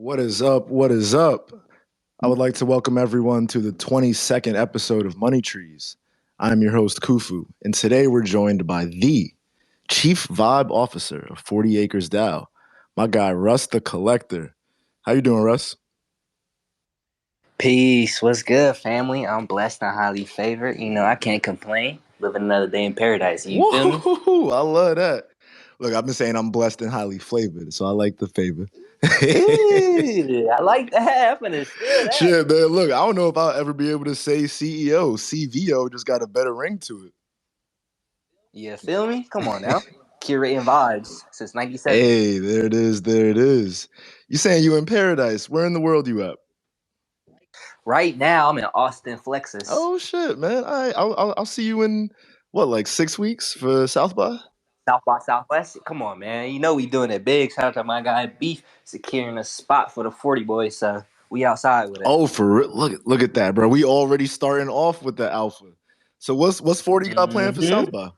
What is up? What is up? I would like to welcome everyone to the 22nd episode of Money Trees. I'm your host, Khufu, and today we're joined by the Chief Vibe Officer of 40 Acres DAO, my guy, Russ the Collector. How you doing, Russ? Peace. What's good, family? I'm blessed and highly favored. I can't complain. Living another day in paradise. You feel me? Woo! I love that. Look, I've been saying I'm blessed and highly flavored, so I like the favor. Ooh, I like that. I'm gonna steal that. Shit, man. Look, I don't know if I'll ever be able to say CEO. CVO just got a better ring to You feel me? Come on now. Curating vibes since '97. Hey, there it is. There it is. You saying you in paradise? Where in the world you at? Right now, I'm in Austin, Flexus. Oh shit, man. I'll see you in what, like 6 weeks for South by? South by Southwest. Come on, man. You know we doing it big. Shout out to my guy Beef securing a spot for the 40 boys. So we outside with it. Oh, for real. Look at that, bro. We already starting off with the alpha. So what's 40 got planned for Mm-hmm. South by?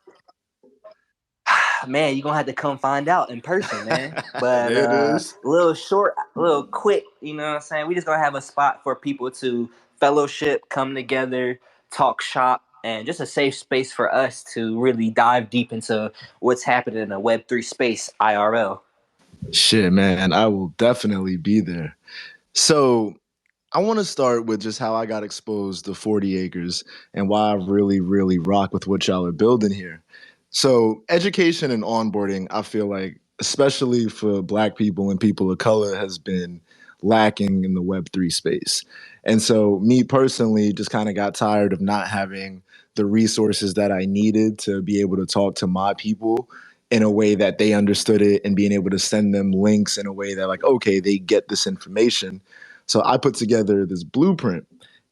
Man, you're gonna have to come find out in person, man. But There it is. a little short, a little quick, you know what I'm saying? We just gonna have a spot for people to fellowship, come together, talk shop, and just a safe space for us to really dive deep into what's happening in the Web3 space IRL. Shit, man. I will definitely be there. So I want to start with just how I got exposed to 40 acres and why I really rock with what y'all are building here. So, education and onboarding, I feel like, especially for Black people and people of color, has been lacking in the Web3 space. And so, me personally, just kind of got tired of not having the resources that I needed to be able to talk to my people in a way that they understood it and being able to send them links in a way that, like, okay, they get this information. So I put together this blueprint,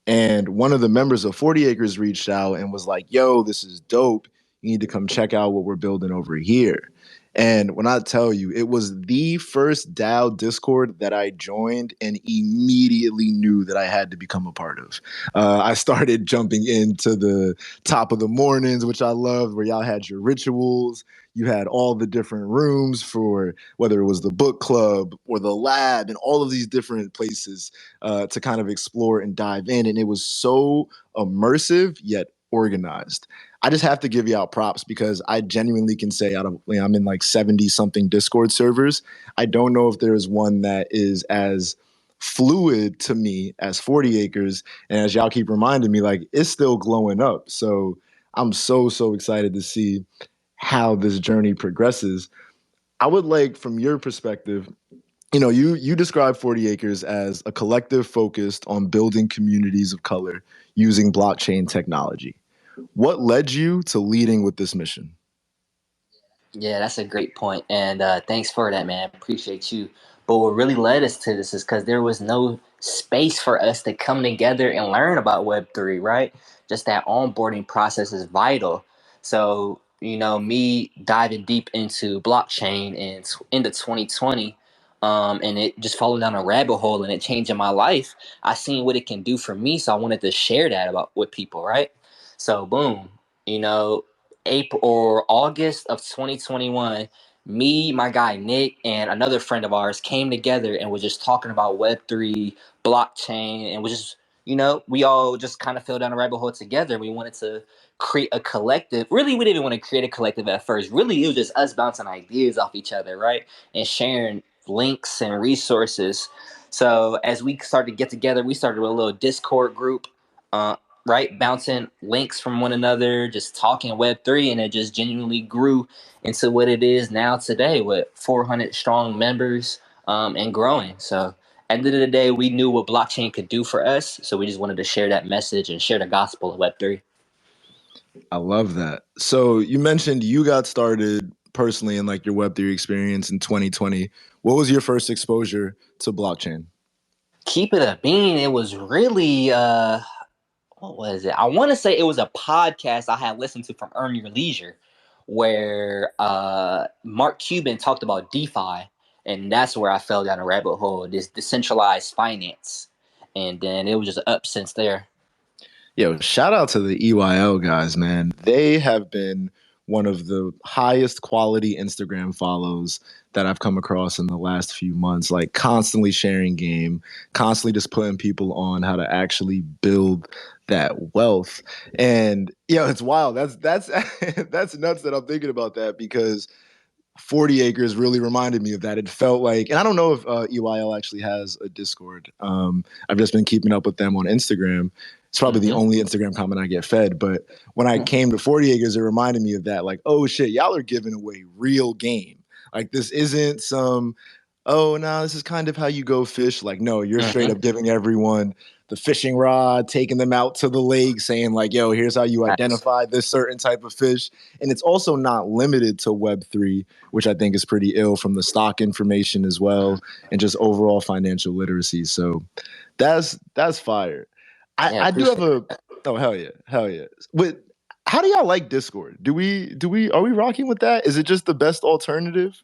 and one of the members of 40 Acres reached out and was like, yo, this is dope. You need to come check out what we're building over here. And when I tell you, it was the first DAO Discord that I joined and immediately knew that I had to become a part of. I started jumping into the top of the mornings, which I loved, where y'all had your rituals. You had all the different rooms for whether it was the book club or the lab and all of these different places to kind of explore and dive in. And it was so immersive yet organized. I just have to give you out props because I genuinely can say I'm in like 70 something Discord servers. I don't know if there is one that is as fluid to me as 40 acres. And as y'all keep reminding me, like it's still glowing up. So I'm so excited to see how this journey progresses. I would like, from your perspective, you describe 40 acres as a collective focused on building communities of color using blockchain technology. What led you to leading with this mission? Yeah, that's a great point. And thanks for that, man. Appreciate you. But what really led us to this is because there was no space for us to come together and learn about Web3, right? Just that onboarding process is vital. So, me diving deep into blockchain in into 2020, and it just followed down a rabbit hole and it changed my life. I seen what it can do for me. So I wanted to share that about with people, right? So, boom, you know, April or August of 2021, me, my guy Nick, and another friend of ours came together and was just talking about Web3, blockchain, and was just, we all just kind of fell down a rabbit hole together. We wanted to create a collective. Really, we didn't even want to create a collective at first. Really, it was just us bouncing ideas off each other, right? And sharing links and resources. So as we started to get together, we started a little Discord group. Right? Bouncing links from one another, just talking Web3, and it just genuinely grew into what it is now today with 400 strong members and growing. So at the end of the day, we knew what blockchain could do for us. So we just wanted to share that message and share the gospel of Web3. I love that. So you mentioned you got started personally in like your Web3 experience in 2020. What was your first exposure to blockchain? Keep it a bean. It was really what was it? I want to say it was a podcast I had listened to from Earn Your Leisure, where Mark Cuban talked about DeFi, and that's where I fell down a rabbit hole. This decentralized finance, and then it was just up since there. Yo, shout out to the EYL guys, man. They have been one of the highest quality Instagram follows that I've come across in the last few months, like constantly sharing game, constantly just putting people on how to actually build that wealth. And it's wild. That's that's nuts that I'm thinking about that, because 40 Acres really reminded me of that. It felt like, and I don't know if EYL actually has a Discord. I've just been keeping up with them on Instagram. It's probably the only Instagram comment I get fed. But when I came to 40 Acres, it reminded me of that. Like, oh shit, y'all are giving away real game. Like, this isn't some, oh, no, this is kind of how you go fish. Like, no, you're straight up giving everyone the fishing rod, taking them out to the lake, saying like, yo, here's how you identify this certain type of fish. And it's also not limited to Web3, which I think is pretty ill, from the stock information as well, and just overall financial literacy. So that's fire. I do have a, oh, hell yeah. Hell yeah. How do y'all like Discord? Are we rocking with that? Is it just the best alternative?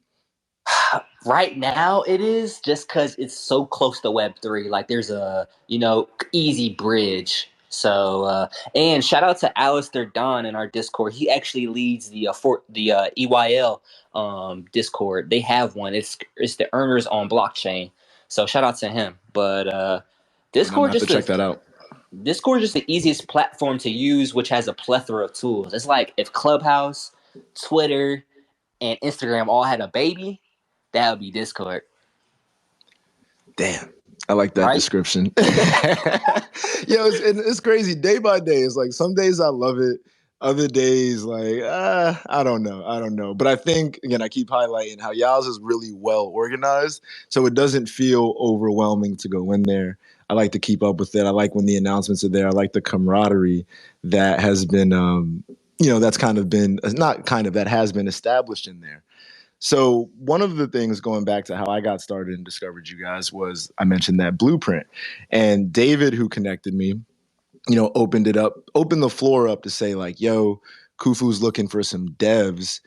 Right now, it is, just because it's so close to Web3. Like, there's a easy bridge. So, and shout out to Alistair Don in our Discord. He actually leads the EYL Discord. They have one. It's the Earners on Blockchain. So shout out to him. But And I'm gonna Discord have to just check that out. Discord is just the easiest platform to use, which has a plethora of tools. It's like if Clubhouse, Twitter, and Instagram all had a baby, that would be Discord. Damn, I like that Right? description. It's crazy. Day by day, it's like some days I love it. Other days, like, I don't know. But I think, again, I keep highlighting how y'all's is really well organized, so it doesn't feel overwhelming to go in there. I like to keep up with it. I like when the announcements are there. I like the camaraderie that has been, that's kind of been, not kind of, that has been established in there. So one of the things, going back to how I got started and discovered you guys, was I mentioned that blueprint. And David, who connected me, opened the floor up to say like, yo, Khufu's looking for some devs.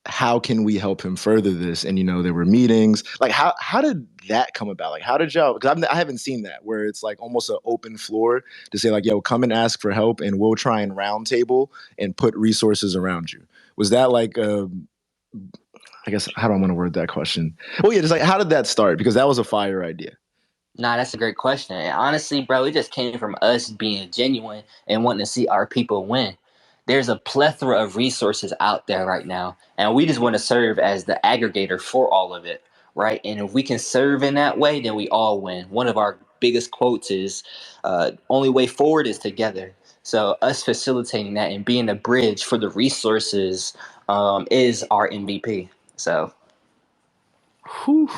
How can we help him further this? And, there were meetings. Like, how did that come about? Like, how did y'all, because I haven't seen that, where it's like almost an open floor to say like, yo, come and ask for help and we'll try and roundtable and put resources around you. Was that like I guess, how do I want to word that question? Well, yeah, just like, how did that start? Because that was a fire idea. Nah, that's a great question. And honestly, bro, it just came from us being genuine and wanting to see our people win. There's a plethora of resources out there right now, and we just want to serve as the aggregator for all of it, right? And if we can serve in that way, then we all win. One of our biggest quotes is, only way forward is together. So us facilitating that and being a bridge for the resources is our MVP. So, Whew.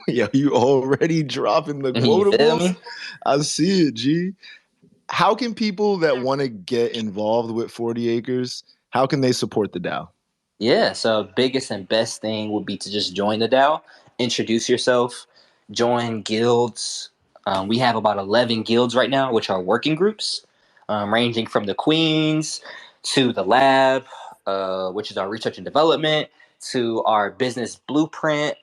Yeah, you already dropping the you feel quotables. me? I see it, G. How can people that want to get involved with 40 Acres, how can they support the DAO? Yeah, so biggest and best thing would be to just join the DAO, introduce yourself, join guilds. We have about 11 guilds right now, which are working groups, ranging from the Queens to the Lab, which is our research and development, to our business blueprint,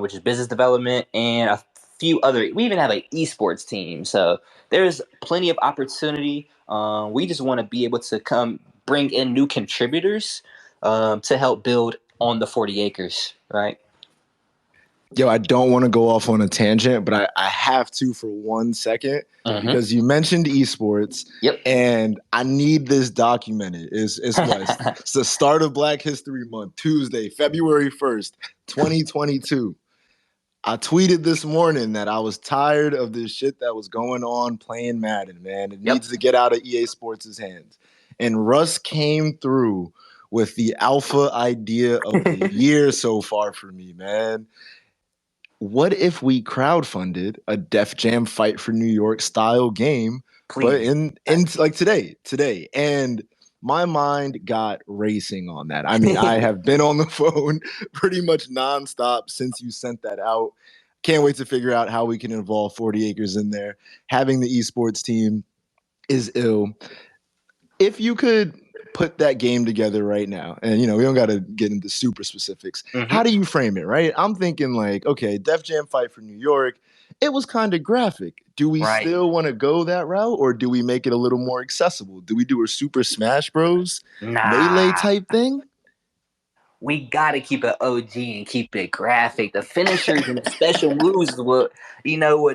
which is business development, and a few other. We even have an esports team. So there's plenty of opportunity. We just want to be able to come bring in new contributors to help build on the 40 acres, right? Yo, I don't want to go off on a tangent, but I have to for 1 second, because you mentioned esports. Yep. And I need this documented. It's what? It's the start of Black History Month, Tuesday, February 1st, 2022. I tweeted this morning that I was tired of this shit that was going on playing Madden, man. It needs to get out of EA Sports' hands. And Russ came through with the alpha idea of the year so far for me, man. What if we crowdfunded a Def Jam Fight for New York style game, but Please. in like today? And my mind got racing on that. I mean, I have been on the phone pretty much nonstop since you sent that out. Can't wait to figure out how we can involve 40 Acres in there. Having the esports team is ill. If you could put that game together right now, and we don't got to get into super specifics. How Mm-hmm. do you frame it, right? I'm thinking like, okay, Def Jam fight for New York. It was kind of graphic. Do we Right. still want to go that route, or do we make it a little more accessible? Do we do a Super Smash Bros. Melee Nah. type thing? We gotta keep it OG and keep it graphic. The finishers and the special moves is what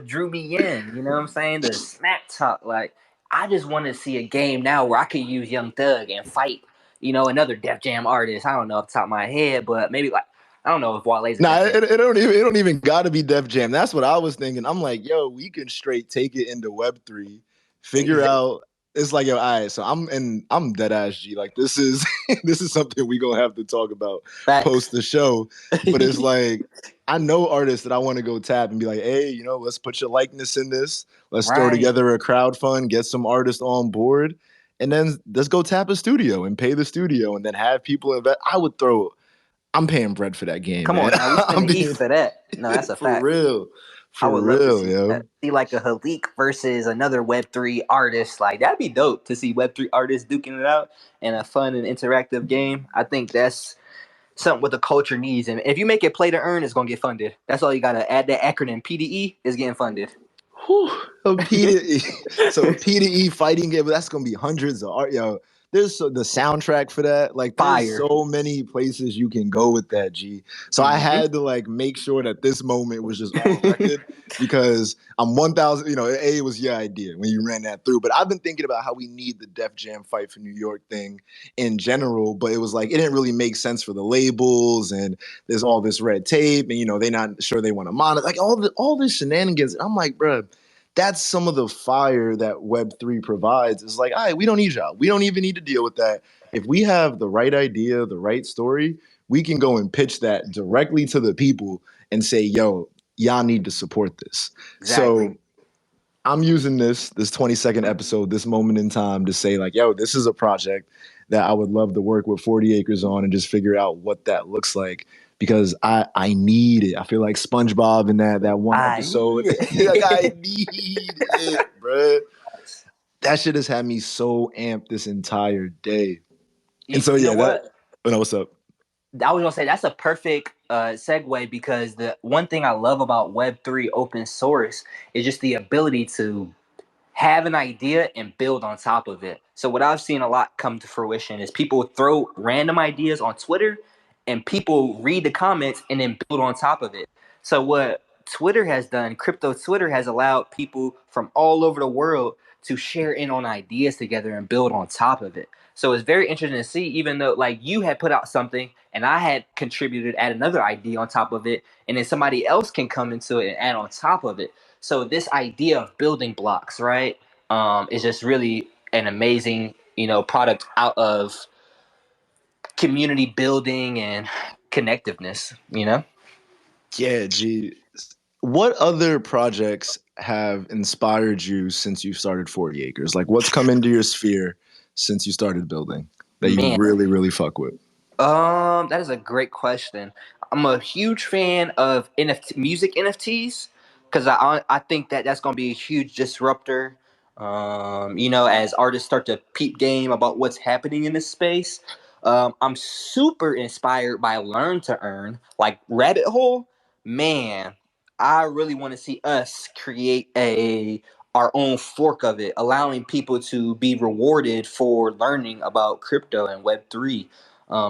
drew me in. You know what I'm saying? The smack talk. Like, I just want to see a game now where I could use Young Thug and fight, another Def Jam artist. I don't know off the top of my head, but maybe like I don't know if Wale's a Nah, Def Jam. it don't even got to be Def Jam. That's what I was thinking. I'm like, yo, we can straight take it into Web3, figure out. It's like, yo, all right. So I'm dead ass G. Like this is this is something we gonna have to talk about post Facts. the show. But it's like I know artists that I want to go tap and be like, hey, let's put your likeness in this. Let's throw Right. together a crowd fund, get some artists on board, and then let's go tap a studio and pay the studio, and then have people invest. I'm paying bread for that game, Come man. on now, we I'm spending ETH being for that. No, that's a for fact. real. I For would love to real, see yo. that. See like a Halik versus another Web3 artist. Like that'd be dope to see Web3 artists duking it out in a fun and interactive game. I think that's something what the culture needs. And if you make it play to earn, it's gonna get funded. That's all you gotta add that acronym. PDE is getting funded. Whew, a P to E. So a P to E fighting game, that's gonna be hundreds of art. Yo, there's the soundtrack for that. Like, there's Fire. so many places you can go with that, G. So I Mm-hmm. had to like make sure that this moment was just on record because I'm 1,000. It was your idea when you ran that through. But I've been thinking about how we need the Def Jam fight for New York thing in general. But it was like it didn't really make sense for the labels, and there's all this red tape, and they're not sure they want to monitor like all this shenanigans. I'm like, bro, that's some of the fire that Web3 provides. It's like, all right, we don't need y'all. We don't even need to deal with that. If we have the right idea, the right story, we can go and pitch that directly to the people and say, yo, y'all need to support this. Exactly. So I'm using this 20-second episode, this moment in time to say, like, yo, this is a project that I would love to work with 40 Acres on and just figure out what that looks like because I need it. I feel like SpongeBob in that one I episode. need Like I it. need it, bro. That shit has had me so amped this entire day. And so You know yeah, that what? oh no, what's up? I was gonna say that's a perfect segue because the one thing I love about Web3 open source is just the ability to have an idea and build on top of it. So what I've seen a lot come to fruition is people throw random ideas on Twitter and people read the comments and then build on top of it. So what Twitter has done, crypto Twitter has allowed people from all over the world to share in on ideas together and build on top of it. So it's very interesting to see, even though like you had put out something and I had contributed, add another idea on top of it, and then somebody else can come into it and add on top of it. So this idea of building blocks, right, is just really an amazing, product out of community building and connectiveness. Yeah, gee. What other projects have inspired you since you started 40 Acres? Like what's come into your sphere since you started building that you Man, really, really fuck with? that is a great question. I'm a huge fan of NFT music NFTs because I think that that's going to be a huge disruptor. As artists start to peep game about what's happening in this space. I'm super inspired by Learn to Earn, like Rabbit Hole. Man, I really want to see us create a our own fork of it, allowing people to be rewarded for learning about crypto and Web3.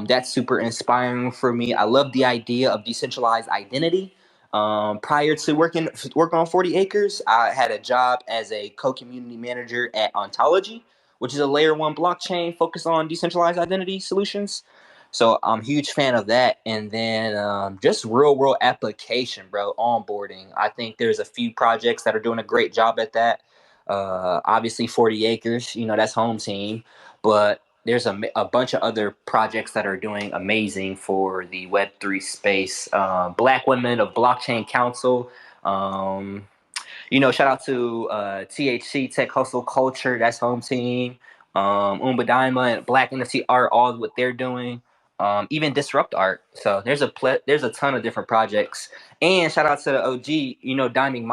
That's super inspiring for me. I love the idea of decentralized identity. Prior to working on 40 Acres, I had a job as a co-community manager at Ontology, which is a layer one blockchain focused on decentralized identity solutions. So I'm a huge fan of that. And then just real world application, bro, onboarding. I think there's a few projects that are doing a great job at that. Obviously 40 Acres, that's home team. But there's a bunch of other projects that are doing amazing for the Web3 space. Black Women of Blockchain Council. Shout out to THC Tech Hustle Culture. That's home team. Umba Daima and Black NFT Art, all what they're doing. Even Disrupt Art. So there's a ton of different projects. And shout out to the OG. Diamond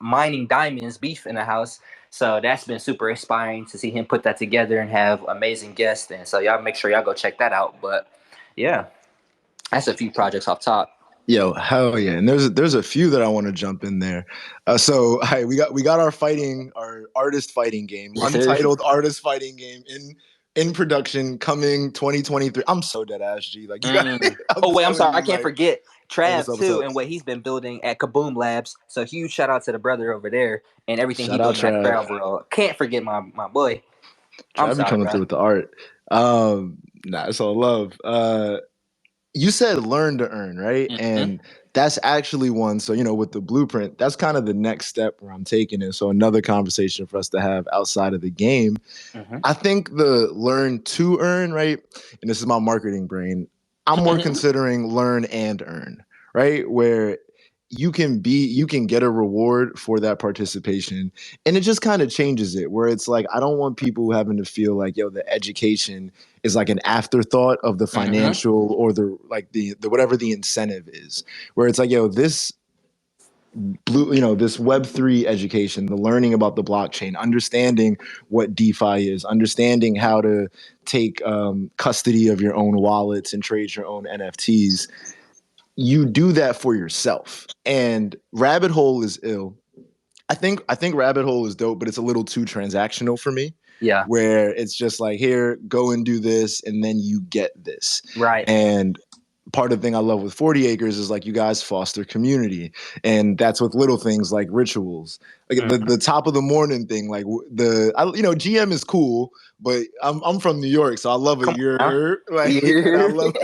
Mining Diamonds Beef in the house. So that's been super inspiring to see him put that together and have amazing guests. And so y'all make sure y'all go check that out. But yeah, that's a few projects off top. Yo, hell yeah! And there's a few that I want to jump in there. So, hi, we got our artist fighting game, Yes, sir. untitled artist fighting game in production coming 2023. I'm so dead ass G. Like you got, Mm. I'm Oh wait, I'm telling sorry. I you, can't like, forget what's Trav up, what's too, up? and what he's been building at Kaboom Labs. So huge shout out to the brother over there and everything he Shout out building at Trav. Trav World. Can't forget my boy. I'm Trav be sorry, coming bro. through with the art. Nah, it's all love. You said learn to earn, right? Mm-hmm. And that's actually one. So, with the blueprint, that's kind of the next step where I'm taking it. So, another conversation for us to have outside of the game. Mm-hmm. I think the learn to earn, right? And this is my marketing brain. I'm more considering learn and earn, right? Where you can get a reward for that participation. And it just kind of changes it where it's like, I don't want people having to feel like, yo, the education is like an afterthought of the Mm-hmm. financial or the whatever the incentive is, where it's like, yo, this Web3 education, the learning about the blockchain, understanding what DeFi is, understanding how to take custody of your own wallets and trade your own NFTs. You do that for yourself. And Rabbit Hole is ill. I think Rabbit Hole is dope, but it's a little too transactional for me. Yeah. Where it's just like, here, go and do this, and then you get this. Right. And part of the thing I love with 40 Acres is like you guys foster community, and that's with little things like rituals, like Mm-hmm. the top of the morning thing. Like GM is cool, but I'm from New York, so I love it. Come on now. You're like, and I Yeah. love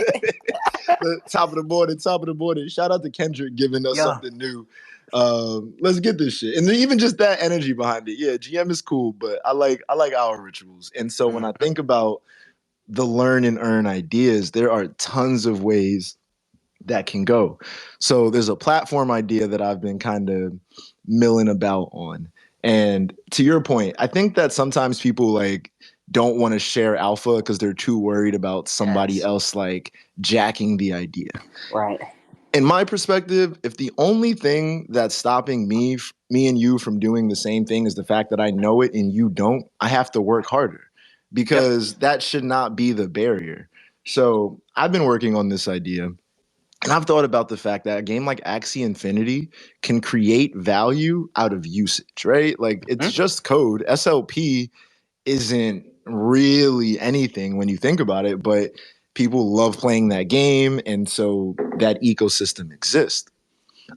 the top of the morning, top of the morning. Shout out to Kendrick giving us Yeah. something new. Let's get this shit, and then even just that energy behind it. Yeah, GM is cool, but I like our rituals, and so when I Mm-hmm. think about the learn and earn ideas, there are tons of ways that can go. So there's a platform idea that I've been kind of milling about on. And to your point, I think that sometimes people like don't want to share alpha because they're too worried about somebody Yes. else like jacking the idea. Right. In my perspective, if the only thing that's stopping me and you from doing the same thing is the fact that I know it and you don't, I have to work harder Yep. because that should not be the barrier. So I've been working on this idea, and I've thought about the fact that a game like Axie Infinity can create value out of usage, right? Like it's Mm-hmm. just code. SLP isn't really anything when you think about it, but people love playing that game. And so that ecosystem exists.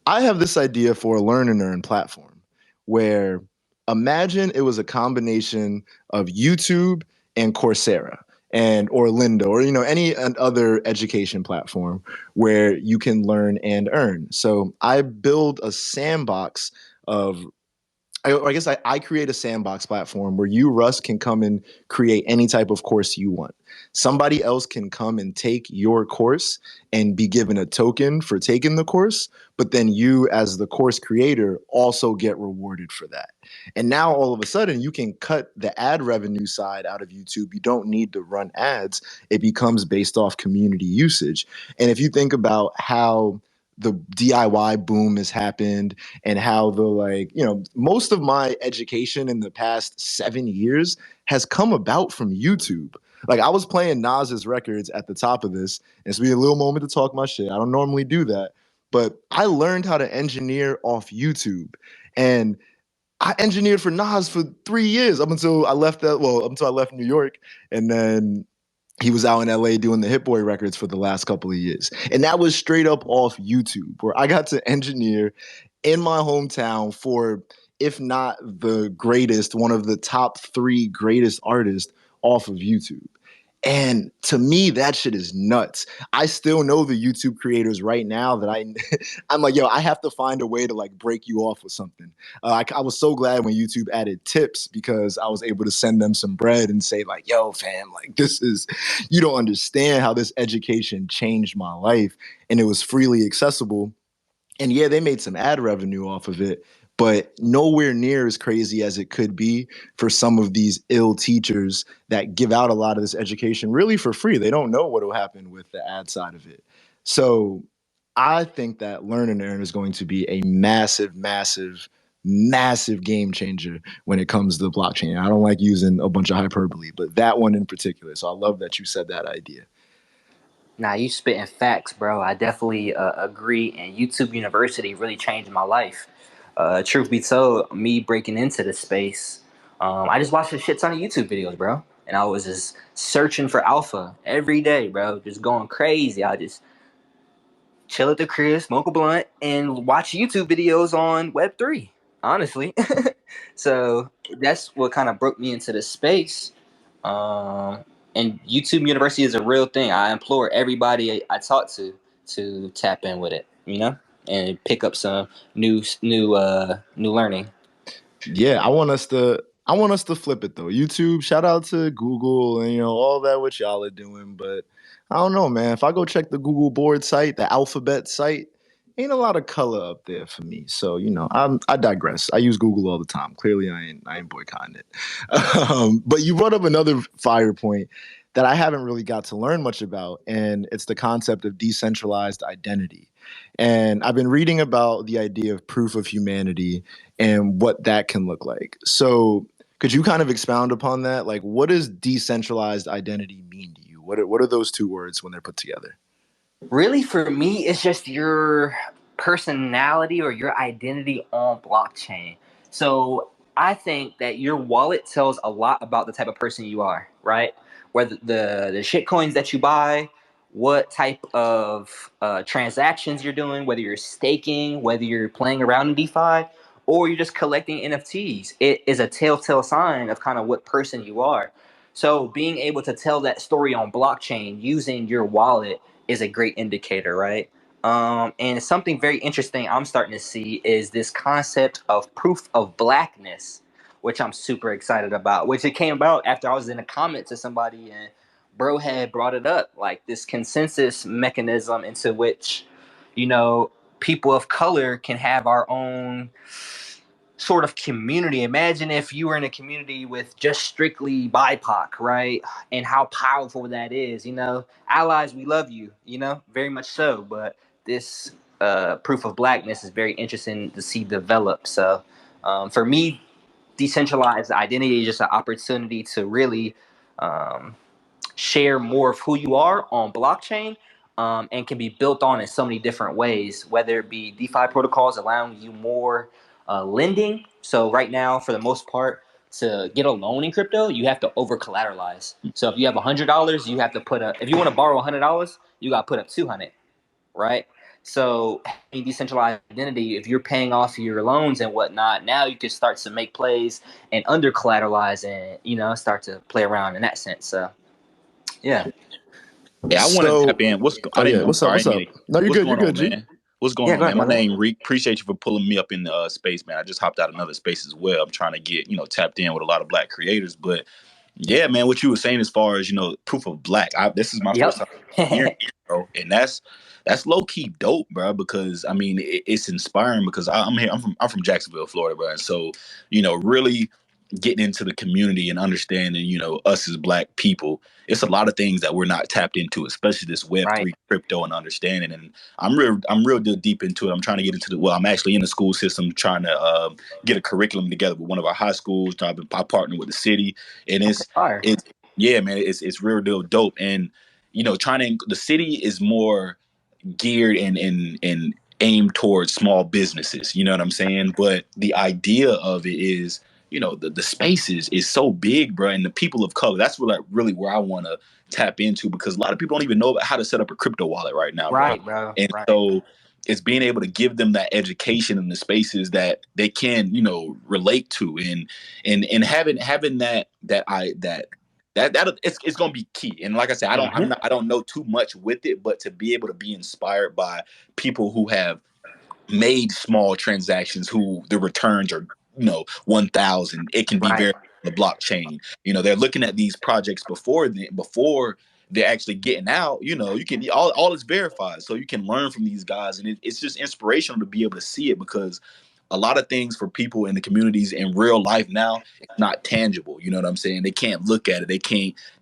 I have this idea for a learn and earn platform where imagine it was a combination of YouTube and Coursera and or Linda or any other education platform where you can learn and earn. So I build a sandbox of I guess I create a sandbox platform where you, Russ, can come and create any type of course you want. Somebody else can come and take your course and be given a token for taking the course, but then you, as the course creator, also get rewarded for that. And now all of a sudden, you can cut the ad revenue side out of YouTube. You don't need to run ads. It becomes based off community usage. And if you think about how the DIY boom has happened and how most of my education in the past 7 years has come about from YouTube. Like I was playing Nas's records at the top of this, and it's be a little moment to talk my shit. I don't normally do that, but I learned how to engineer off YouTube, and I engineered for Nas for 3 years up until I left New York, and then he was out in LA doing the Hit Boy records for the last couple of years. And that was straight up off YouTube, where I got to engineer in my hometown for, if not the greatest, one of the top three greatest artists off of YouTube. And to me, that shit is nuts. I still know the YouTube creators right now that I'm like, yo, I have to find a way to like break you off with something. I was so glad when YouTube added tips because I was able to send them some bread and say like, yo, fam, like you don't understand how this education changed my life, and it was freely accessible. And yeah, they made some ad revenue off of it, but nowhere near as crazy as it could be for some of these ill teachers that give out a lot of this education really for free. They don't know what will happen with the ad side of it. So I think that Learn and Earn is going to be a massive, massive, massive game changer when it comes to blockchain. I don't like using a bunch of hyperbole, but that one in particular. So I love that you said that idea. Nah, you spitting facts, bro. I definitely agree. And YouTube University really changed my life. Truth be told, me breaking into the space, I just watched a shit ton of YouTube videos, bro. And I was just searching for alpha every day, bro. Just going crazy. I just chill at the crib, smoke a blunt, and watch YouTube videos on Web3, honestly. So that's what kind of broke me into the space. Um, and YouTube University is a real thing. I implore everybody I talk to tap in with it, and pick up some new learning. Yeah, I want us to flip it though. YouTube, shout out to Google and all that what y'all are doing, but I don't know, man. If I go check the Google board site, the Alphabet site, ain't a lot of color up there for me. So, I digress. I use Google all the time. Clearly I ain't boycotting it. But you brought up another fire point that I haven't really got to learn much about, and it's the concept of decentralized identity. And I've been reading about the idea of proof of humanity and what that can look like. So, could you kind of expound upon that? Like, what does decentralized identity mean to you? What are those two words when they're put together? Really, for me, it's just your personality or your identity on blockchain. So I think that your wallet tells a lot about the type of person you are, right? Whether the shit coins that you buy, what type of transactions you're doing, whether you're staking, whether you're playing around in DeFi, or you're just collecting NFTs. It is a telltale sign of kind of what person you are. So being able to tell that story on blockchain using your wallet is a great indicator, right? And something very interesting I'm starting to see is this concept of proof of blackness, which I'm super excited about. Which it came about after I was in a comment to somebody and bro had brought it up, like this consensus mechanism into which, you know, people of color can have our own sort of community. Imagine if you were in a community with just strictly BIPOC, right? And how powerful that is. Allies, we love you, very much so. But this proof of blackness is very interesting to see develop. So for me, decentralized identity is just an opportunity to really um, share more of who you are on blockchain, and can be built on in so many different ways, whether it be DeFi protocols allowing you more lending. So right now, for the most part, to get a loan in crypto, you have to over collateralize. So if you have $100, you have to put up. If you want to borrow $100, you got to put up 200, right? So having decentralized identity, if you're paying off your loans and whatnot, now you can start to make plays and under collateralize and start to play around in that sense. So yeah. Yeah, I want to tap So, in. oh I didn't. yeah, I'm what's up? sorry. I What's didn't up? mean to, No, you're what's good. You're going on, good, G. man? What's going Yeah, on, go ahead, man? my My love. name Reek. Appreciate you for pulling me up in the space, man. I just hopped out another space as well. I'm trying to get tapped in with a lot of black creators, but yeah, man, what you were saying as far as proof of black. This is my first Yep. time hearing it, bro, and that's low key dope, bro. Because I mean, it's inspiring because I'm here. I'm from Jacksonville, Florida, bro. And so really getting into the community and understanding, us as black people, it's a lot of things that we're not tapped into, especially this Web Right. three crypto and understanding. And I'm real deep into it. I'm trying to get into I'm actually in the school system trying to get a curriculum together with one of our high schools. I partner with the city, and Okay. Fire. it's yeah, man, it's real deal dope. And the city is more geared and aimed towards small businesses. You know what I'm saying? But the idea of it is, the space is so big, bro, and the people of color. That's really where I want to tap into because a lot of people don't even know about how to set up a crypto wallet right now, bro. Right, bro. And Right. so it's being able to give them that education in the spaces that they can, relate to, and having that it's gonna be key. And like I said, Hmm. I don't know too much with it, but to be able to be inspired by people who have made small transactions who the returns are 1,000, it can be Right. very the blockchain. They're looking at these projects before they're actually getting out. You can all is verified, so you can learn from these guys, and it's just inspirational to be able to see it because a lot of things for people in the communities in real life now, it's not tangible. You know what I'm saying? They can't look at it. They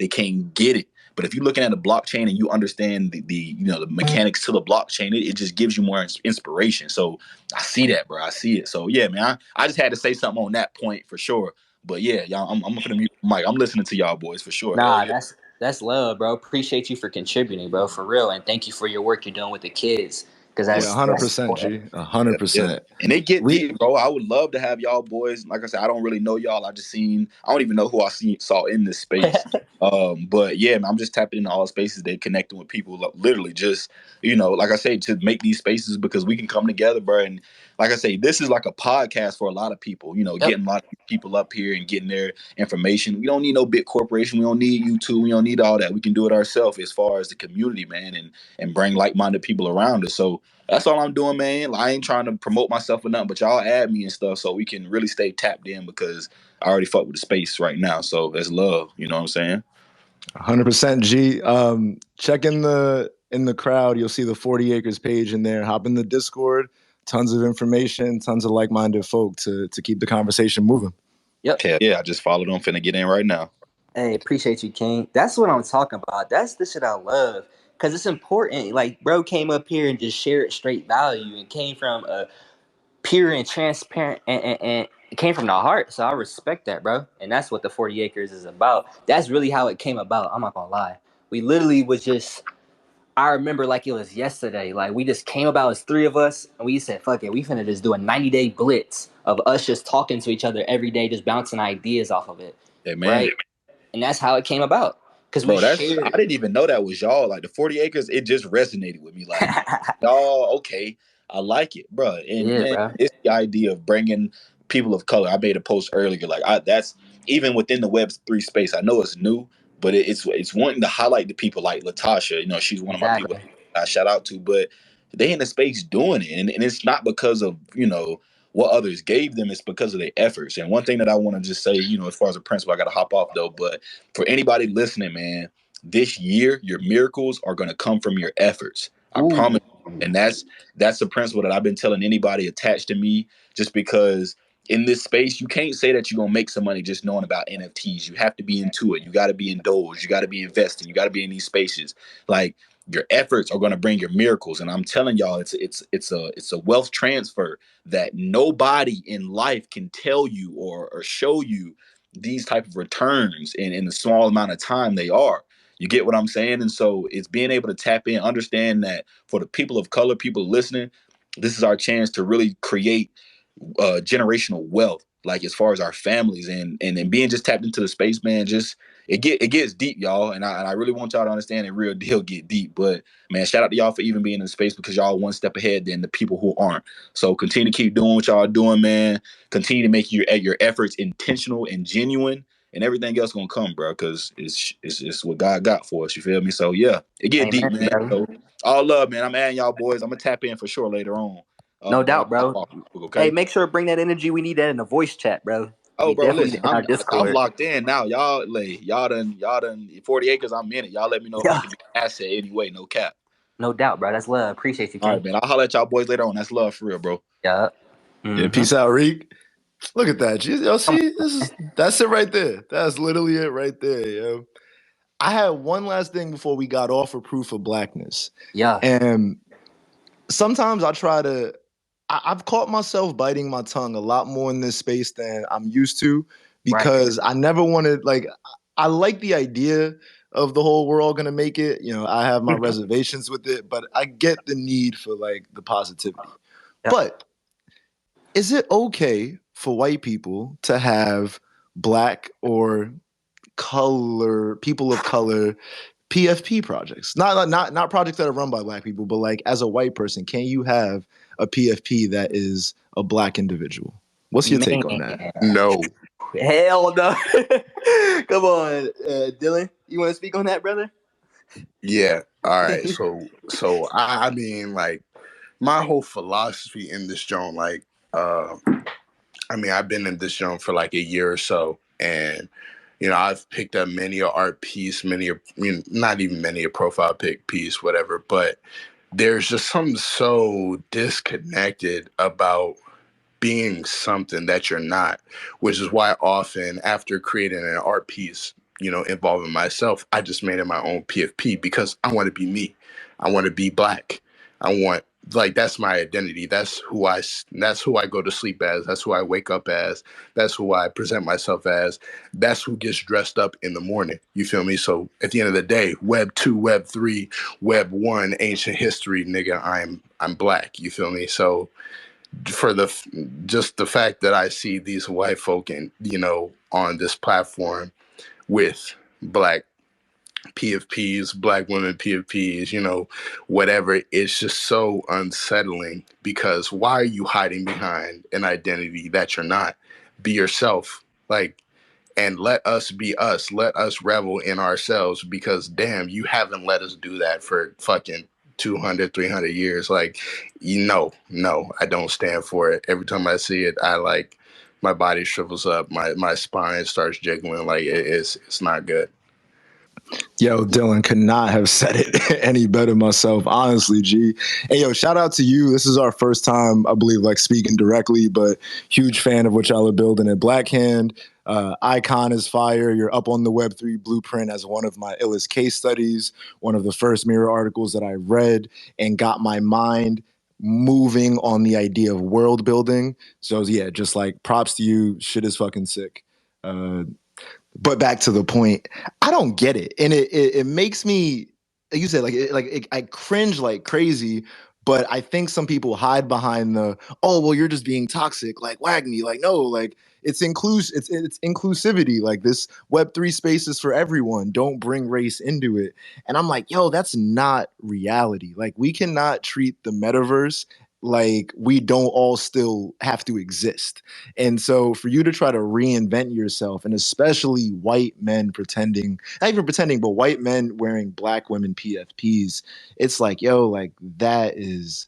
can't get it. But if you're looking at a blockchain and you understand the the mechanics to the blockchain, it just gives you more inspiration. So I see that, bro. I see it. So yeah, man, I just had to say something on that point for sure. But yeah, y'all, I'm gonna mute Mike. I'm listening to y'all boys for sure. Hell Nah, yeah. that's love, bro. Appreciate you for contributing, bro, for real, and thank you for your work you're doing with the kids, because Yeah, that's 100%, important. G. Yeah, yeah. 100%. And it get We deep, bro. I would love to have y'all boys. Like I said, I don't really know y'all. I don't even know who saw in this space. But yeah, man, I'm just tapping into all spaces. They connecting with people, literally just, like I say, to make these spaces because we can come together, bro. And like I say, this is like a podcast for a lot of people, Yep. getting a lot of people up here and getting their information. We don't need no big corporation. We don't need YouTube. We don't need all that. We can do it ourselves as far as the community, man, and bring like-minded people around us. So that's all I'm doing, man. I ain't trying to promote myself or nothing, but y'all add me and stuff so we can really stay tapped in because I already fuck with the space right now. So that's love. You know what I'm saying? 100% G. Check in the crowd. You'll see the 40 Acres page in there. Hop in the Discord. Tons of information, tons of like-minded folk to keep the conversation moving. Yep. Hell yeah, I just followed them. Finna get in right now. Hey, appreciate you, King. That's what I'm talking about. That's the shit I love. Cause it's important. Like, bro came up here and just shared straight value and came from a pure and transparent and it came from the heart. So I respect that, bro. And that's what the 40 acres is about. That's really how it came about. I'm not gonna lie. We literally was just, I remember like it was yesterday. Like we just came about as three of us and we said, fuck it, we finna just do a 90-day blitz of us just talking to each other every day, just bouncing ideas off of it. Hey, man. Right? And that's how it came about. Because we Bro, I shared. didn't even know that was y'all. Like the 40 acres, it just resonated with me. Like, y'all, okay, I like it, bro. And Yeah, man, bro. it's the idea of bringing people of color. I made a post earlier. Like, that's even within the Web3 space. I know it's new, but it's wanting to highlight the people like Latasha. She's one of my people Exactly. I shout out to, but they in the space doing it, and it's not because of what others gave them. It's because of their efforts. And one thing that I want to just say, as far as a principle, I got to hop off though, but for anybody listening, man, this year your miracles are going to come from your efforts. I Ooh. promise. And that's the principle that I've been telling anybody attached to me, just because in this space you can't say that you're going to make some money just knowing about NFTs. You have to be into it. You got to be in Doge. You got to be investing. You got to be in these spaces. Like, your efforts are going to bring your miracles, and I'm telling y'all, it's a wealth transfer that nobody in life can tell you or show you these type of returns in the small amount of time they are. You get what I'm saying? And so it's being able to tap in, understand that for the people of color, people listening, this is our chance to really create generational wealth, like as far as our families and being just tapped into the space, man. Just it gets deep, y'all, and I really want y'all to understand it. Real deal get deep, but man, shout out to y'all for even being in the space because y'all one step ahead than the people who aren't. So continue to keep doing what y'all doing, man. Continue to make your efforts intentional and genuine, and everything else gonna come, bro. Because it's what God got for us. You feel me? So yeah, it get deep, Amen, man. bro. So all love, man. I'm adding y'all boys. I'm gonna tap in for sure later on. No But doubt, I'm bro. off, Hey, okay. make sure to bring that energy. We need that in the voice chat, bro. Oh, We bro, definitely need listen, it in our I'm Discord. locked in now. Y'all done 40 acres. I'm in it. Y'all let me know if I Yeah. can be an asset anyway. No cap. No doubt, bro. That's love. Appreciate you, All King. right, man. I'll holler at y'all boys later on. That's love for real, bro. Yeah. Yeah, Mm-hmm. peace out, Reek. Look at that. Y'all see, that's it right there. That's literally it right there, yo. I had one last thing before we got off of proof of blackness. Yeah. And sometimes I've caught myself biting my tongue a lot more in this space than I'm used to Right. because I never wanted, like, I like the idea of the whole we're all going to make it. I have my reservations with it, but I get the need for like the positivity. Yeah. But is it okay for white people to have black or people of color PFP projects? Not projects that are run by black people, but like as a white person, can you have a PFP that is a black individual? What's your take on that? Man. No. Hell no. Come on, Dylan. You want to speak on that, brother? Yeah. All right. So I mean, like, my whole philosophy in this joint, like, I've been in this joint for like a year or so, and I've picked up many a art piece, not even many a profile pic piece, whatever. But there's just something so disconnected about being something that you're not, which is why often after creating an art piece, involving myself. I just made it my own PFP because I want to be me. I want to be black. I want, like, that's my identity. That's who I go to sleep as. That's who I wake up as. That's who I present myself as. That's who gets dressed up in the morning. You feel me? So at the end of the day, Web 2, Web 3, Web 1, ancient history, nigga, I'm black. You feel me? So for just the fact that I see these white folk on this platform with black PFPs, black women PFPs, whatever, it's just so unsettling, because why are you hiding behind an identity that you're not? Be yourself. Like, and let us be us. Let us revel in ourselves, because damn, you haven't let us do that for fucking 200, 300 years. Like, no, I don't stand for it. Every time I see it, my body shrivels up, my spine starts jiggling. Like, it's not good. Yo, Dylan could not have said it any better myself, honestly, G. Hey, yo, shout out to you. This is our first time, I believe, like speaking directly, but huge fan of what y'all are building at Blackhand. Icon is fire. You're up on the Web3 blueprint as one of my illest case studies, one of the first mirror articles that I read and got my mind moving on the idea of world building. So yeah, just like props to you. Shit is fucking sick. But back to the point, I don't get it, and it makes me, like you said, I cringe like crazy. But I think some people hide behind the, oh well, you're just being toxic, like Wagner. Like no, like it's inclusivity. Like this Web3 space is for everyone. Don't bring race into it. And I'm like, yo, that's not reality. Like we cannot treat the metaverse like we don't all still have to exist. And so for you to try to reinvent yourself, and especially white men pretending, not even pretending, but white men wearing black women PFPs, it's like, yo, like that is,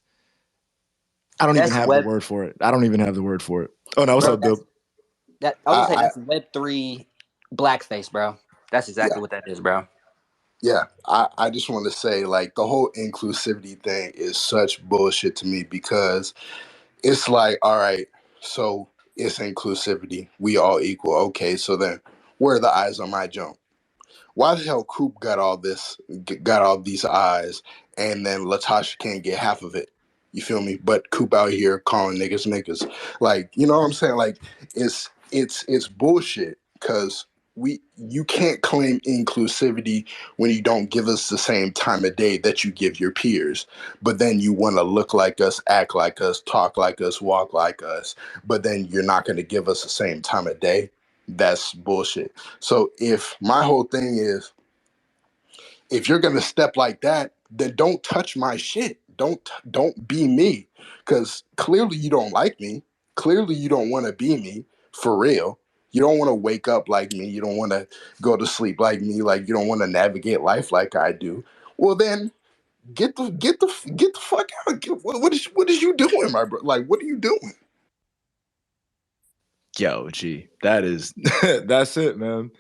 I don't even That's have the word for it. I don't even have the word for it. Oh no, what's bro. up, Bill? I was gonna say I, that's Web3 blackface, bro. That's exactly what that is, bro. Yeah, I just want to say, like, the whole inclusivity thing is such bullshit to me, because it's like, all right, so it's inclusivity. We all equal. Okay, so then where are the eyes on my jump? Why the hell Coop got all these eyes, and then Latasha can't get half of it? You feel me? But Coop out here calling niggas. Like, you know what I'm saying? Like, it's bullshit, because you can't claim inclusivity when you don't give us the same time of day that you give your peers. But then you want to look like us, act like us, talk like us, walk like us, but then you're not going to give us the same time of day. That's bullshit. So if my whole thing is, if you're gonna step like that, then don't touch my shit. Don't be me, because clearly you don't like me. Clearly you don't want to be me for real. You don't want to wake up like me. You don't want to go to sleep like me. Like, you don't want to navigate life like I do. Well, then get the fuck out. What is you doing, my bro? Like, what are you doing? Yo, G, that is that's it, man.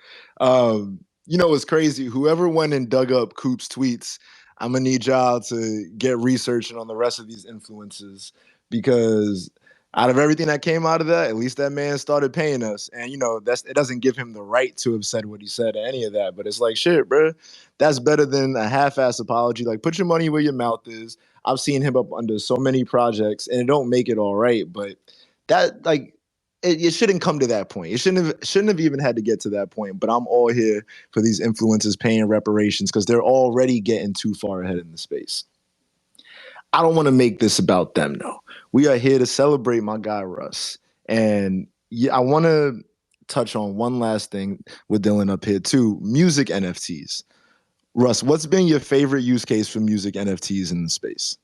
It's crazy. Whoever went and dug up Coop's tweets, I'm gonna need y'all to get researching on the rest of these influences, because out of everything that came out of that, at least that man started paying us. And it doesn't give him the right to have said what he said or any of that. But it's like, shit, bro, that's better than a half-ass apology. Like, put your money where your mouth is. I've seen him up under so many projects, and it don't make it all right, but that, like, it shouldn't come to that point. It shouldn't have even had to get to that point. But I'm all here for these influencers paying reparations, because they're already getting too far ahead in the space. I don't want to make this about them, though. We are here to celebrate my guy Russ, and I want to touch on one last thing with Dylan up here too: music NFTs. Russ, what's been your favorite use case for music NFTs in the space?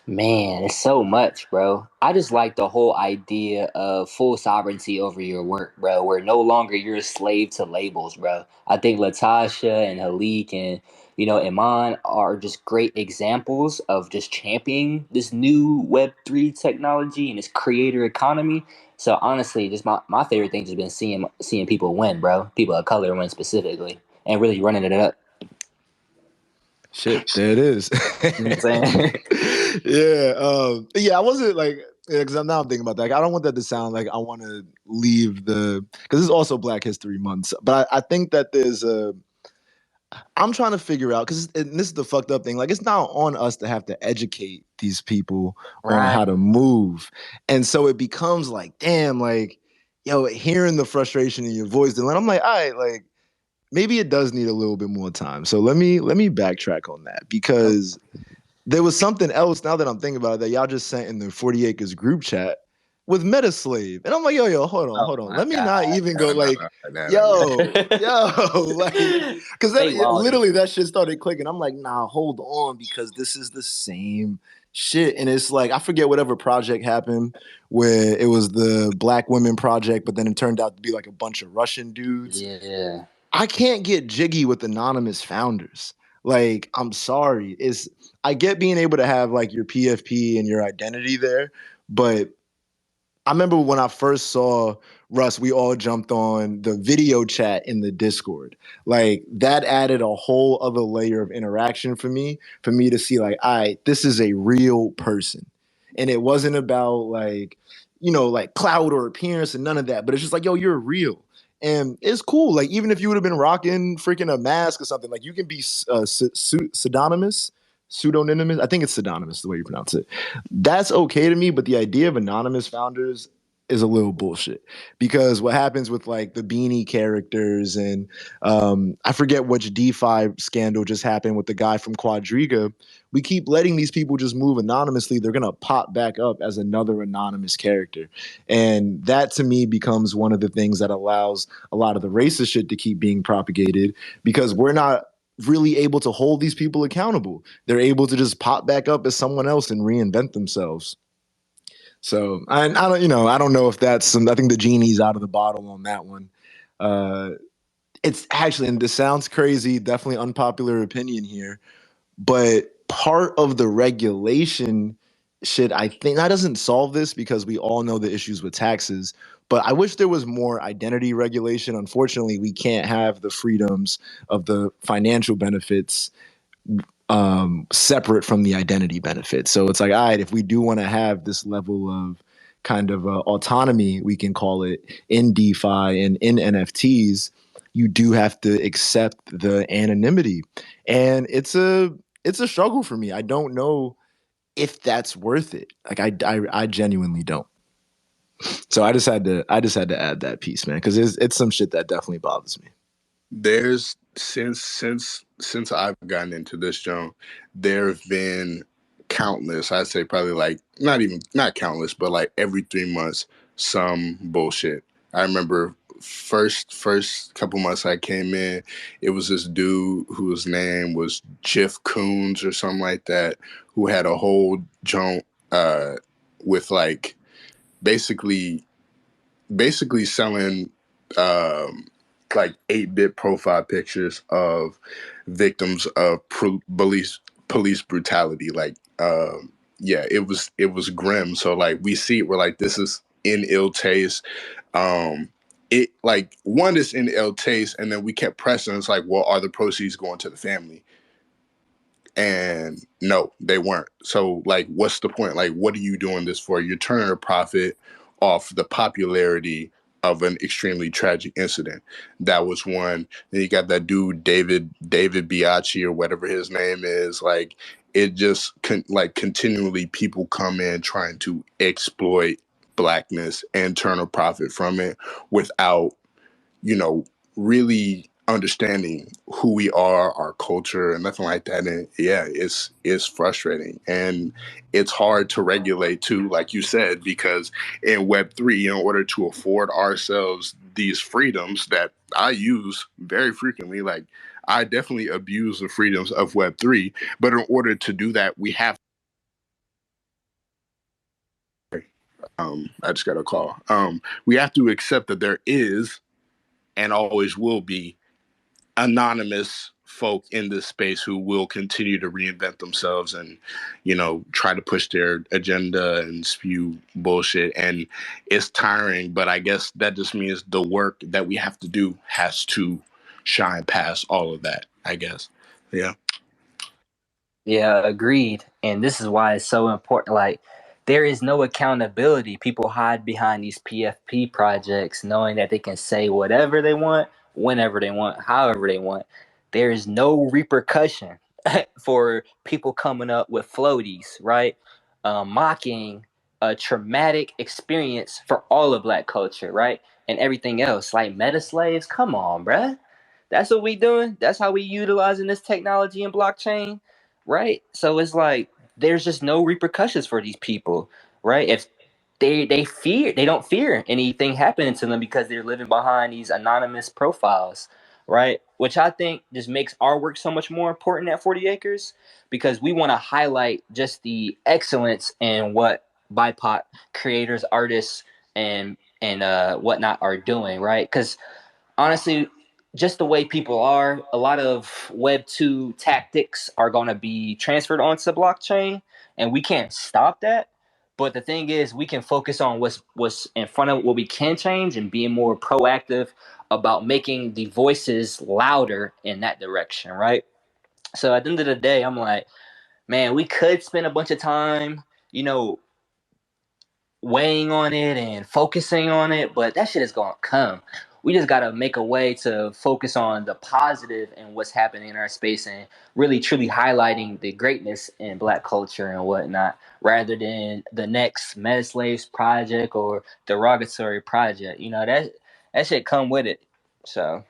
Man, it's so much, bro. I just like the whole idea of full sovereignty over your work, bro, where no longer you're a slave to labels, bro. I think Latasha and Halik and, Iman are just great examples of just championing this new Web3 technology and this creator economy. So honestly, just my favorite thing has been seeing people win, bro. People of color win specifically, and really running it up. Shit, there it is. You know what I'm saying? Yeah, I wasn't like, Yeah, because now I'm thinking about that. I don't want that to sound like I want to leave because this is also Black History Month. But I think that I'm trying to figure out because this is the fucked up thing. Like, it's not on us to have to educate these people on Right. how to move, and so it becomes like, damn, like, yo, hearing the frustration in your voice, then I'm like, all right, like, maybe it does need a little bit more time. So let me backtrack on that because there was something else now that I'm thinking about it, that y'all just sent in the 40 Acres group chat with Metaslave. And I'm like, yo, hold on, Oh hold on. my Let me not God. even go like, No. like, because They wild. literally that shit started clicking. I'm like, nah, hold on, because this is the same shit. And it's like, I forget whatever project happened where it was the Black Women Project, but then it turned out to be like a bunch of Russian dudes. Yeah. I can't get jiggy with anonymous founders. Like, I'm sorry. I get being able to have like your PFP and your identity there, but I remember when I first saw Russ, we all jumped on the video chat in the Discord. Like, that added a whole other layer of interaction for me to see like, all right, this is a real person. And it wasn't about like, like cloud or appearance and none of that, but it's just like, yo, you're real. And it's cool. Like, even if you would have been rocking freaking a mask or something, like, you can be pseudonymous. I think it's pseudonymous the way you pronounce it. That's okay to me, but the idea of anonymous founders is a little bullshit, because what happens with like the beanie characters and I forget which DeFi scandal just happened with the guy from Quadriga. We keep letting these people just move anonymously. They're gonna pop back up as another anonymous character, and that to me becomes one of the things that allows a lot of the racist shit to keep being propagated, because we're not really able to hold these people accountable. They're able to just pop back up as someone else and reinvent themselves. So I don't, I don't know if that's I think the genie's out of the bottle on that one. Uh, it's actually, and this sounds crazy, definitely unpopular opinion here, but part of the regulation shit, I think that doesn't solve this, because we all know the issues with taxes. But I wish there was more identity regulation. Unfortunately, we can't have the freedoms of the financial benefits separate from the identity benefits. So it's like, all right, if we do want to have this level of kind of autonomy, we can call it, in DeFi and in NFTs, you do have to accept the anonymity, and it's a struggle for me. I don't know if that's worth it. Like, I genuinely don't. So I just had to add that piece, man, because it's some shit that definitely bothers me. There's since I've gotten into this, Joan, there have been countless, I'd say probably like not countless, but like every 3 months, some bullshit. I remember first couple months I came in, it was this dude whose name was Jiff Coons or something like that, who had a whole joint with like basically selling um, like 8-bit profile pictures of victims of police brutality. Like, yeah, it was grim. So like we see it, we're like, this is in ill taste. It like one is in ill taste, and then we kept pressing. It's like, well, are the proceeds going to the family? And no, they weren't. So like, what's the point? Like, what are you doing this for? You're turning a profit off the popularity of an extremely tragic incident. That was one. Then you got that dude David Biaggi or whatever his name is. Like, it just like continually people come in trying to exploit blackness and turn a profit from it without, really understanding who we are, our culture, and nothing like that. And yeah, it's frustrating, and it's hard to regulate too, like you said, because in Web3, in order to afford ourselves these freedoms that I use very frequently, like I definitely abuse the freedoms of Web3, but in order to do that, we have. I just got a call. We have to accept that there is and always will be anonymous folk in this space who will continue to reinvent themselves and try to push their agenda and spew bullshit, and it's tiring, but I guess that just means the work that we have to do has to shine past all of that, I guess. Yeah. Yeah, agreed. And this is why it's so important. Like, there is no accountability. People hide behind these PFP projects, knowing that they can say whatever they want, whenever they want, however they want. There is no repercussion for people coming up with floaties, right? Mocking a traumatic experience for all of Black culture, right? And everything else, like meta slaves. Come on, bruh. That's what we doing. That's how we utilizing this technology and blockchain, right? So it's like there's just no repercussions for these people, right? If they don't fear anything happening to them because they're living behind these anonymous profiles, right? Which I think just makes our work so much more important at 40 Acres, because we want to highlight just the excellence in what BIPOC creators, artists, and whatnot are doing, right? Because honestly, just the way people are, a lot of Web 2 tactics are going to be transferred onto blockchain, and we can't stop that. But the thing is, we can focus on what's in front of what we can change and being more proactive about making the voices louder in that direction, right? So at the end of the day, I'm like, man, we could spend a bunch of time, you know, weighing on it and focusing on it, but that shit is gonna come. We just gotta make a way to focus on the positive and what's happening in our space, and really truly highlighting the greatness in Black culture and whatnot, rather than the next Meta Slaves project or derogatory project. You know, that shit come with it. So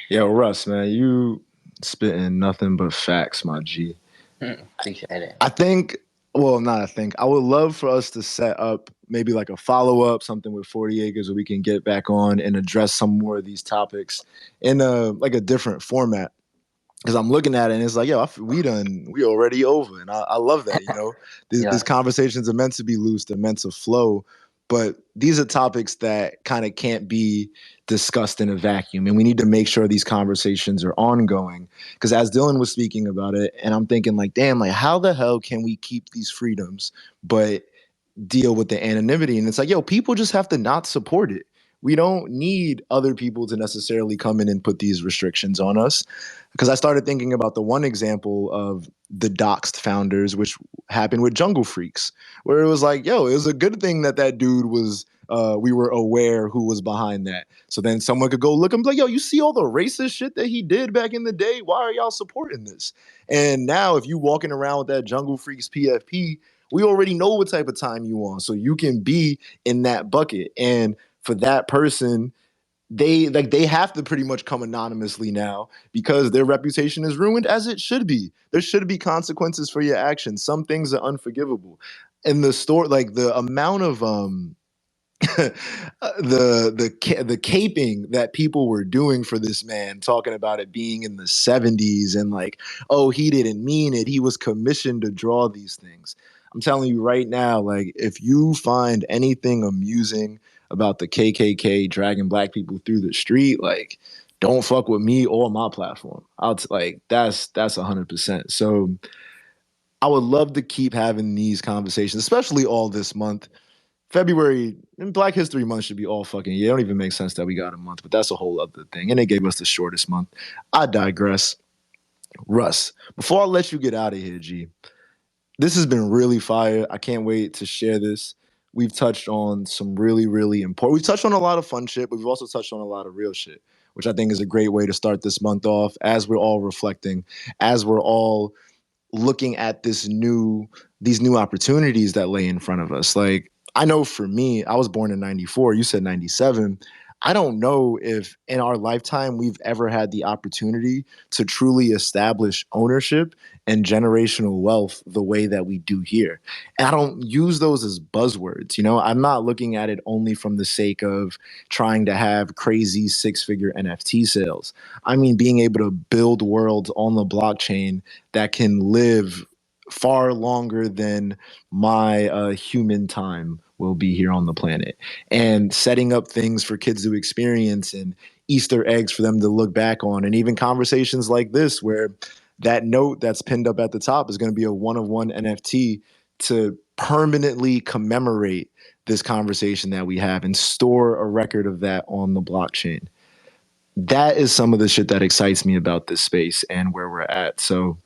Yo, Russ, man, you spitting nothing but facts, my G. appreciate it. I think, well, not I think, I would love for us to set up maybe like a follow up, something with 40 Acres where we can get back on and address some more of these topics in a different format. Because I'm looking at it and it's like, yo, we already over. And I love that, you know. These Yeah. conversations are meant to be loose, they're meant to flow. But these are topics that kind of can't be discussed in a vacuum. And we need to make sure these conversations are ongoing. Because as Dylan was speaking about it, and I'm thinking like, damn, like how the hell can we keep these freedoms, but deal with the anonymity? And it's like, yo, people just have to not support it. We don't need other people to necessarily come in and put these restrictions on us. Because I started thinking about the one example of the doxed founders, which happened with Jungle Freaks, where it was like, yo, it was a good thing that that dude was, we were aware who was behind that. So then someone could go look and be like, yo, you see all the racist shit that he did back in the day? Why are y'all supporting this? And now if you walking around with that Jungle Freaks PFP, we already know what type of time you on. So you can be in that bucket. And for that person, they have to pretty much come anonymously now because their reputation is ruined, as it should be. There should be consequences for your actions. Some things are unforgivable. In the store, like the amount of the caping that people were doing for this man, talking about it being in the 70s and like, oh, he didn't mean it, he was commissioned to draw these things. I'm telling you right now, like if you find anything amusing about the KKK dragging black people through the street, like don't fuck with me or my platform. Like that's 100%. So I would love to keep having these conversations, especially all this month. February and Black History Month should be all fucking year. It don't even make sense that we got a month, but that's a whole other thing. And they gave us the shortest month. I digress. Russ, before I let you get out of here, G, this has been really fire. I can't wait to share this. We've touched on some really, really important. We've touched on a lot of fun shit, but we've also touched on a lot of real shit, which I think is a great way to start this month off as we're all reflecting, as we're all looking at these new opportunities that lay in front of us. Like I know for me, I was born in 94, you said 97. I don't know if in our lifetime we've ever had the opportunity to truly establish ownership and generational wealth the way that we do here. And I don't use those as buzzwords, you know. I'm not looking at it only from the sake of trying to have crazy six-figure NFT sales. I mean being able to build worlds on the blockchain that can live far longer than my human time will be here on the planet, and setting up things for kids to experience and Easter eggs for them to look back on, and even conversations like this where that note that's pinned up at the top is going to be a one-of-one NFT to permanently commemorate this conversation that we have and store a record of that on the blockchain. That is some of the shit that excites me about this space and where we're at. So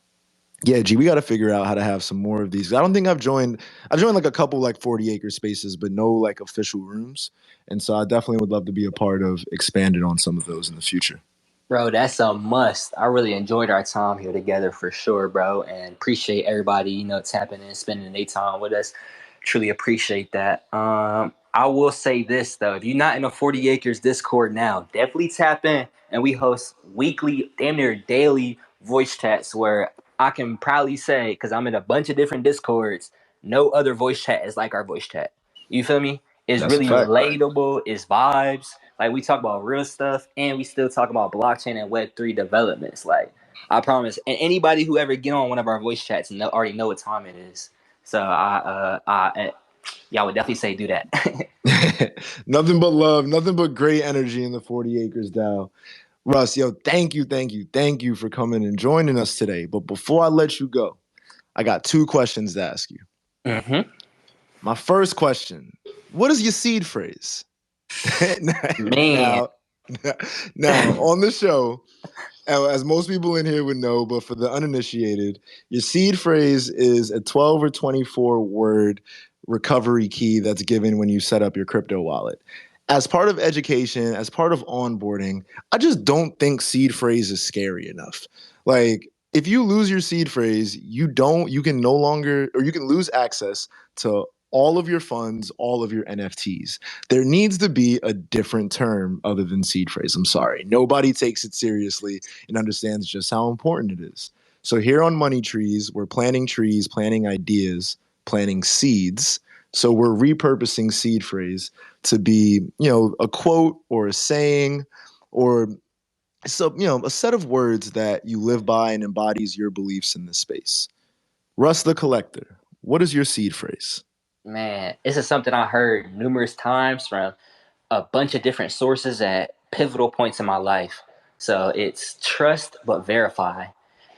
Yeah, G, we got to figure out how to have some more of these. I don't think I've joined. I've joined like a couple like 40 acre spaces, but no like official rooms. And so I definitely would love to be a part of expanding on some of those in the future. Bro, that's a must. I really enjoyed our time here together for sure, bro, and appreciate everybody, tapping in, spending their time with us. Truly appreciate that. I will say this though, if you're not in a 40 acres Discord now, definitely tap in, and we host weekly, damn near daily voice chats where I can proudly say, because I'm in a bunch of different Discords, no other voice chat is like our voice chat. You feel me? It's That's a really fact. relatable. It's vibes. Like we talk about real stuff, and we still talk about blockchain and Web3 developments. Like I promise, and anybody who ever get on one of our voice chats already know what time it is. So y'all would definitely say do that. Nothing but love, nothing but great energy in the 40 acres DAO. Russ, yo, thank you for coming and joining us today. But before I let you go, I got 2 questions to ask you. Mm-hmm. My first question: what is your seed phrase? Man. now, now on the show, as most people in here would know, but for the uninitiated, your seed phrase is a 12 or 24 word recovery key that's given when you set up your crypto wallet. As part of education, as part of onboarding, I just don't think seed phrase is scary enough. Like, if you lose your seed phrase, you can no longer, or you can lose access to all of your funds, all of your NFTs. There needs to be a different term other than seed phrase. I'm sorry. Nobody takes it seriously and understands just how important it is. So here on Money Trees, we're planting trees, planting ideas, planting seeds. So we're repurposing seed phrase to be, a quote or a saying or a set of words that you live by and embodies your beliefs in this space. Russ the Collector, what is your seed phrase? Man, this is something I heard numerous times from a bunch of different sources at pivotal points in my life. So it's trust but verify.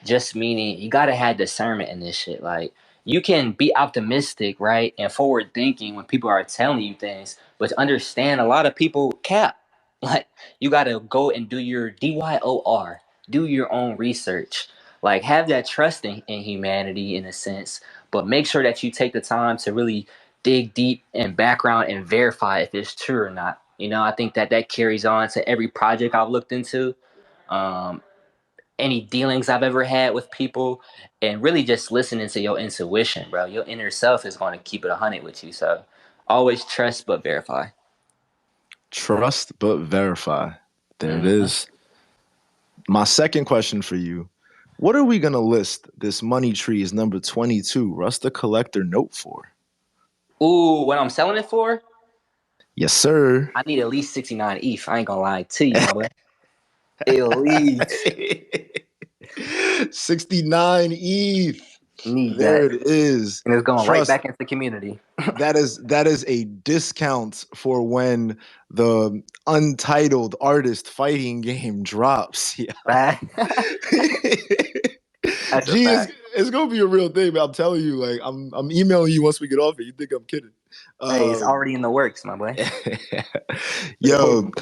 Just meaning you gotta have discernment in this shit. Like you can be optimistic, right, and forward thinking when people are telling you things, but to understand a lot of people cap. Like you gotta go and do your DYOR, do your own research. Like have that trust in humanity in a sense, but make sure that you take the time to really dig deep in background and verify if it's true or not. I think that carries on to every project I've looked into, um, any dealings I've ever had with people, and really just listening to your intuition, bro. Your inner self is going to keep it 100 with you. So always trust but verify. Trust but verify. There it Mm-hmm. is. My second question for you: what are we going to list this Money Trees number 22 Russ the Collector note for? Ooh, what I'm selling it for? Yes, sir. I need at least 69 ETH. I ain't gonna lie to you, my boy. At least 69 ETH. need There that, it is. and it's going right Trust, back into the community. that is a discount for when the untitled artist fighting game drops. Yeah. That's a Gee, fact. it's gonna be a real thing, but I'm telling you, like I'm emailing you once we get off it. You think I'm kidding? Hey, it's already in the works, my boy. Hey, hold Yo, on,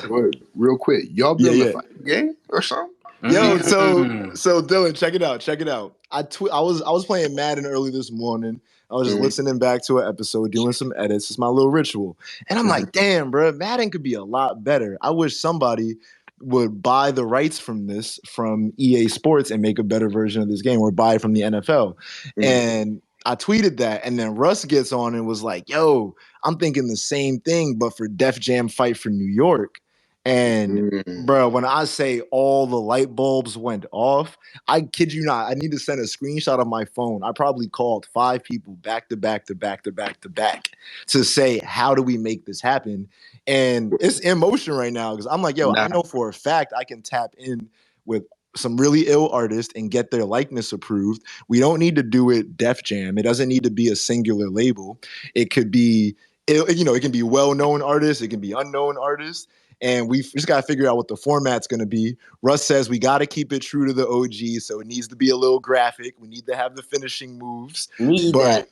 real quick. Y'all yeah, building a yeah. fighting game or something? Yo, Mm. so Dylan, check it out. Check it out. I was playing Madden early this morning. I was just Mhm. listening back to an episode, doing some edits. It's my little ritual. And I'm like, damn, bro, Madden could be a lot better. I wish somebody would buy the rights from this from EA Sports and make a better version of this game, or buy it from the NFL. Mhm. And I tweeted that, and then Russ gets on and was like, yo, I'm thinking the same thing, but for Def Jam Fight for New York. And Mhm. bro, when I say all the light bulbs went off, I kid you not, I need to send a screenshot of my phone. I probably called 5 people back to back to back to back to back to say, how do we make this happen? And it's in motion right now because I'm like, yo, I Nah, know for a fact I can tap in with some really ill artists and get their likeness approved. We don't need to do it Def Jam. It doesn't need to be a singular label. It could be, it can be well-known artists. It can be unknown artists. And we just got to figure out what the format's going to be. Russ says we got to keep it true to the OG, so it needs to be a little graphic. We need to have the finishing moves, Need but that.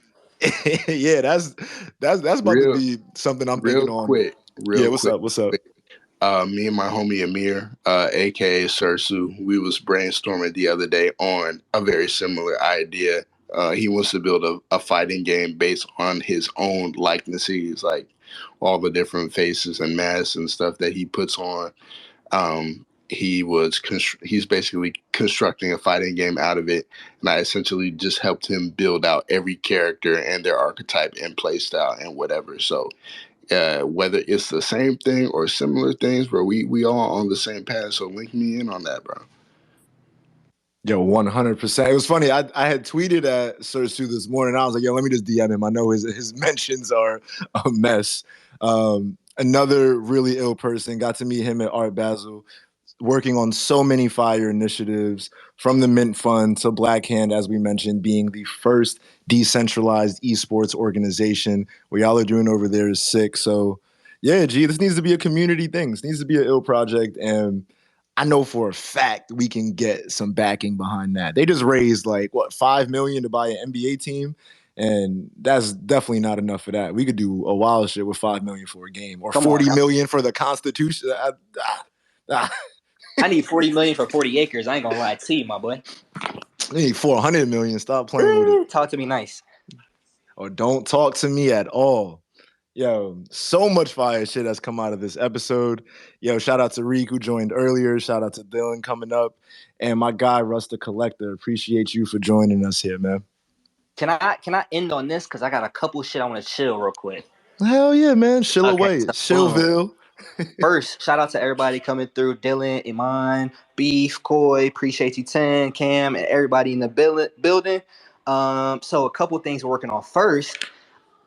yeah, that's about to real be something I'm thinking real on. quick, Yeah, real what's quick. up? What's up? Me and my homie Amir, aka Sursu, we was brainstorming the other day on a very similar idea. He wants to build a fighting game based on his own likenesses, like all the different faces and masks and stuff that he puts on. He's basically constructing a fighting game out of it, and I essentially just helped him build out every character and their archetype and play style and whatever. So whether it's the same thing or similar things, bro, we all on the same path. So link me in on that, bro. Yo, 100%. It was funny. I had tweeted at Sursu this morning. I was like, yo, let me just DM him. I know his mentions are a mess. Another really ill person. Got to meet him at Art Basel, working on so many fire initiatives, from the Mint Fund to Black Hand, as we mentioned, being the first decentralized esports organization. What y'all are doing over there is sick. So yeah, G, this needs to be a community thing. This needs to be an ill project. And I know for a fact we can get some backing behind that. They just raised like what, 5 million to buy an NBA team. And that's definitely not enough for that. We could do a wild shit with 5 million for a game, or Come on 40 now. million for the Constitution. I need 40 million for 40 acres. I ain't gonna lie to you, my boy. They need 400 million. Stop playing with it. Talk to me nice. Or don't talk to me at all. Yo, so much fire shit has come out of this episode. Yo, shout out to Reek who joined earlier. Shout out to Dylan coming up. And my guy, Russ the Collector. Appreciate you for joining us here, man. Can I end on this? Because I got a couple shit I want to chill real quick. Hell yeah, man. Chill Okay, away. so, Chillville. First, shout out to everybody coming through. Dylan, Iman, Beef, Coy, appreciate you, 10, Cam, and everybody in the building. So a couple things we're working on. First,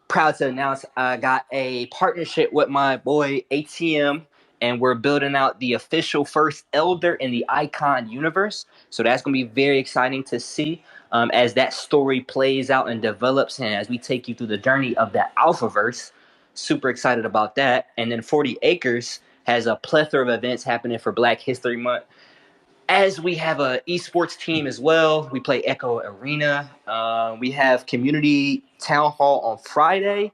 proud to announce I got a partnership with my boy ATM, and we're building out the official first elder in the Icon universe. So that's going to be very exciting to see as that story plays out and develops, and as we take you through the journey of that Alphaverse. Super excited about that. And then 40 Acres has a plethora of events happening for Black History Month. As we have a esports team as well, we play Echo Arena. We have community town hall on Friday.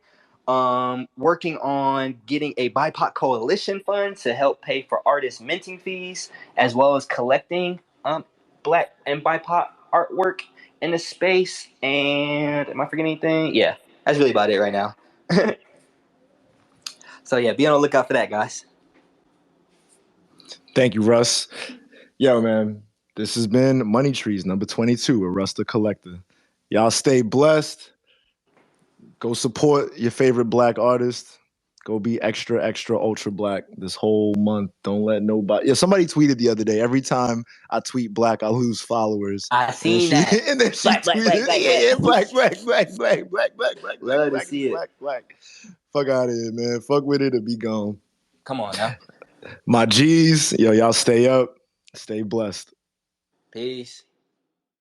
Working on getting a BIPOC coalition fund to help pay for artist minting fees, as well as collecting Black and BIPOC artwork in the space. And am I forgetting anything? Yeah, that's really about it right now. So yeah, be on the lookout for that, guys. Thank you, Russ. Yo, man. This has been Money Trees number 22 with Russ the Collector. Y'all stay blessed. Go support your favorite Black artist. Go be extra, extra, ultra Black this whole month. Don't let nobody. Yeah, somebody tweeted the other day. Every time I tweet Black, I lose followers. I seen that. And then she Black, black, tweeted, black, black, yeah, black. Black, Black, Black, Love to see it. Black, Black. Fuck out of here, man. Fuck with it or be gone. Come on now. My G's, yo, y'all stay up. Stay blessed. Peace.